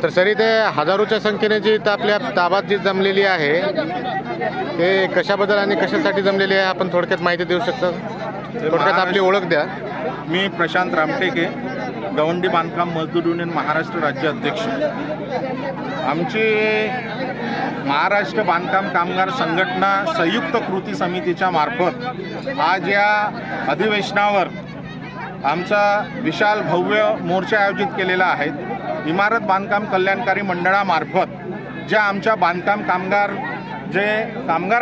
तर सर इथे हजारोच्या संख्येने जी इथं आपल्या ताब्यात जी जमलेली आहे ते कशाबद्दल आणि कशासाठी जमलेली आहे आपण थोडक्यात माहिती देऊ शकता? थोडक्यात आपली ओळख द्या. मी प्रशांत रामटेके, गवंडी बांधकाम मजदूर युनियन महाराष्ट्र राज्य अध्यक्ष. आमची महाराष्ट्र बांधकाम कामगार संघटना संयुक्त कृती समितीच्या मार्फत आज या अधिवेशनावर आमचा विशाल भव्य मोर्चा आयोजित केलेला आहे. इमारत बांधकाम कल्याणकारी मंडळामार्फत ज्या आमच्या बांधकाम कामगार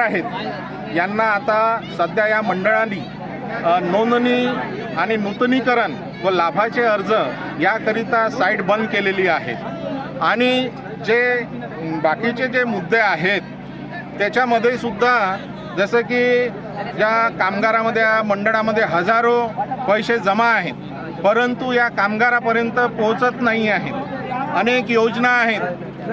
आहेत यांना आता सध्या या मंडळाने नोंदणी आणि नूतनीकरण व लाभाचे अर्ज याकरिता साईट बंद केलेली आहे. आणि जे बाकीचे जे मुद्दे आहेत त्याच्यामध्ये सुद्धा जसं की या कामगारामध्ये मंडळामध्ये हजारो पैसे जमा आहेत, परंतु या कामगारापर्यंत पोहोचत नाही आहेत. अनेक योजना आहेत,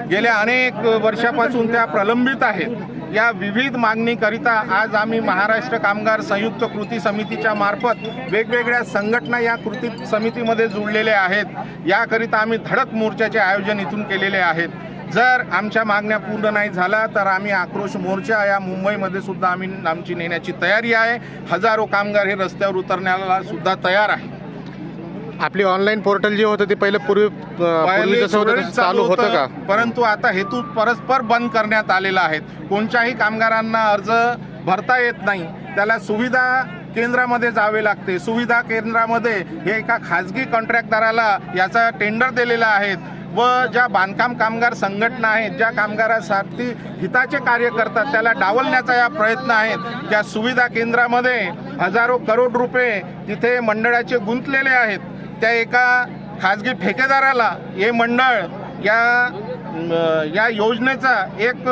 गेल्या अनेक वर्षापासून त्या प्रलंबित आहेत. या विविध मागणीकरिता आज आम्ही महाराष्ट्र कामगार संयुक्त कृती समितीच्या मार्फत वेगवेगळ्या संघटना या कृती समितीमध्ये जुळलेल्या आहेत. याकरिता आम्ही धडक मोर्चाचे आयोजन इथून केलेले आहेत. जर आमच्या मागण्या पूर्ण नाही झाला तर आम्ही आक्रोश मोर्चा या मुंबईमध्ये सुद्धा आमची नेण्याची तयारी आहे. हजारो कामगार हे रस्त्यावर उतरण्याला सुद्धा तयार आहे. आपली ऑनलाईन पोर्टल जे होतं ते पूर्वी जसं होतं तसं चालू होतं का? परंतु आता हेतू परस्पर बंद करण्यात आलेला आहे. कोणत्याही कामगारांना अर्ज भरता येत नाही, त्याला सुविधा केंद्रामध्ये जावे लागते. सुविधा केंद्रामध्ये हे एका खाजगी कॉन्ट्रॅक्टदाराला याचा टेंडर दिलेला आहे व ज्या बांधकाम कामगार संघटना आहेत, ज्या कामगारासाठी हिताचे कार्य करतात त्याला डावलण्याचा या प्रयत्न आहेत. त्या सुविधा केंद्रामध्ये हजारो करोड रुपये तिथे मंडळाचे गुंतलेले आहेत. त्या एका खाजगी ठेकेदाराला हे मंडळ या योजनेचा एक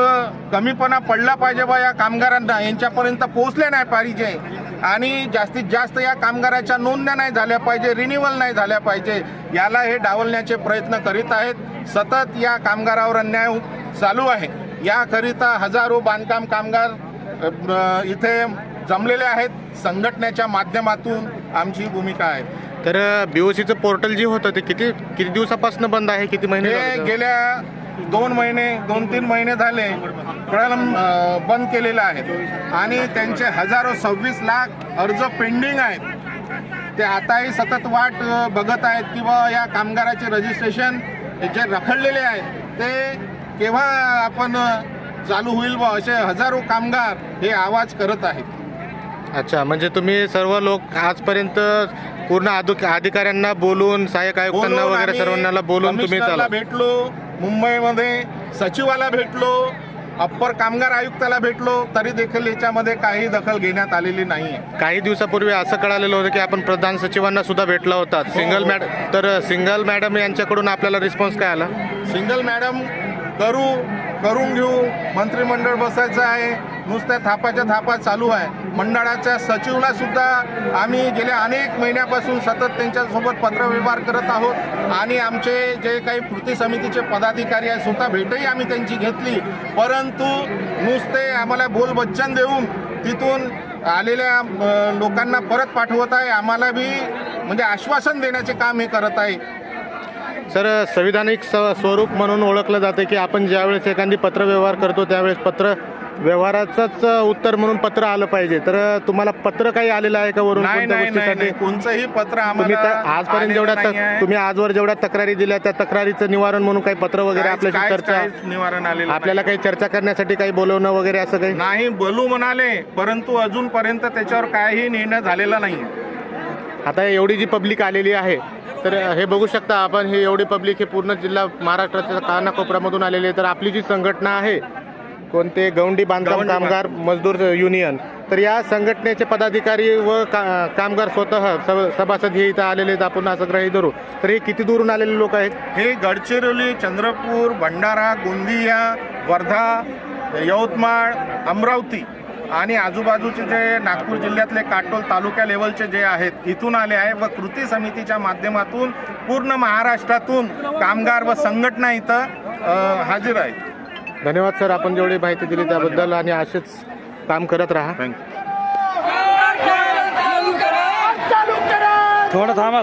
कमीपणा पडला पाहिजे बा या कामगारांना, यांच्यापर्यंत पोहोचले नाही पाहिजे आणि जास्तीत जास्त या कामगाराच्या नोंदण्या नाही झाल्या पाहिजे, रिन्युअल नाही झाल्या पाहिजे. याला हे डावलण्याचे प्रयत्न करीत आहेत. सतत या कामगारावर अन्याय चालू आहे. याकरिता हजारो बांधकाम कामगार इथे जमलेले आहेत. संघटनेच्या माध्यमातून आमची भूमिका आहे. तर BOCचं पोर्टल जे होतं ते किती दिवसापासून बंद आहे? किती महिने? गेल्या 2-3 महिने झाले बंद केलेलं आहे आणि त्यांचे हजारो 26 लाख अर्ज पेंडिंग आहेत. ते आताही सतत वाट बघत आहेत की बा या कामगाराचे रजिस्ट्रेशन जे रखडलेले आहेत ते केव्हा आपण चालू होईल बा, असे हजारो कामगार हे आवाज करत आहेत. अच्छा, म्हणजे तुम्ही सर्व लोक आजपर्यंत पूर्ण अधिकाऱ्यांना बोलून, सहाय्यक आयुक्तांना वगैरे सर्वांना बोलून तुम्ही त्याला भेटलो, मुंबईमध्ये सचिवाला भेटलो, अप्पर कामगार आयुक्ताला भेटलो, तरी देखील याच्यामध्ये काही दखल घेण्यात आलेली नाही. काही दिवसापूर्वी असं कळालेलं होतं की आपण प्रधान सचिवांना सुद्धा भेटला होता. सिंगल मॅडम यांच्याकडून आपल्याला रिस्पॉन्स काय आला? सिंगल मॅडम करून घेऊ, मंत्रिमंडळ बसायचं आहे, नुसत्या थापा चालू आहे. मंडळाच्या सचिवला सुद्धा आम्ही गेल्या अनेक महिन्यापासून सतत त्यांच्यासोबत पत्रव्यवहार करत आहोत आणि आमचे जे काही कृती समितीचे पदाधिकारी आहेत स्वतः भेटही आम्ही त्यांची घेतली, परंतु नुसते आम्हाला बोलबच्चन देऊन तिथून आलेल्या लोकांना परत पाठवत आहे. आम्हाला बी म्हणजे आश्वासन देण्याचे काम हे करत आहे. सर, संविधानिक स्वरूप म्हणून ओळखलं जाते की आपण ज्यावेळेस एखादी पत्रव्यवहार करतो त्यावेळेस पत्र व्यवहाराचंच उत्तर म्हणून पत्र आलं पाहिजे. तर तुम्हाला पत्र काही आलेलं आहे का वरून? नाही, कोणतंही पत्र आजपर्यंत तुम्ही आजवर जेवढ्या तक्रारी दिल्या त्या तक्रारीचं निवारण म्हणून काही पत्र वगैरे आपल्याशी चर्चा निवारण आलेलं, आपल्याला काही चर्चा करण्यासाठी काही बोलवणं वगैरे असं काही नाही? बोलू म्हणाले, परंतु अजूनपर्यंत त्याच्यावर काहीही निर्णय झालेला नाही. आता एवढी जी पब्लिक आलेली आहे तर हे बघू शकता आपण, हे एवढी पब्लिक हे पूर्ण जिल्हा महाराष्ट्राच्या कानाकोपऱ्यामधून आलेली आहे. तर आपली जी संघटना आहे कोणते गवंडी बांधकाम कामगार मजदूर युनियन, तर या संघटनेचे पदाधिकारी व कामगार स्वतः सभासद हे इथं आलेले आहेत. आपण असं ग्राही धरू तर हे किती दूरून आलेले लोक आहेत? हे गडचिरोली, चंद्रपूर, भंडारा, गोंदिया, वर्धा, यवतमाळ, अमरावती आणि आजूबाजूचे जे नागपूर जिल्ह्यातले काटोल तालुक्या लेवलचे जे आहेत इथून आले आहे व कृती समितीच्या माध्यमातून पूर्ण महाराष्ट्रातून कामगार व संघटना इथं हाजीर आहेत. धन्यवाद सर, आपण जेवढी माहिती दिली त्याबद्दल आणि असेच काम करत राहा. थँक्यू. थोडं थांबा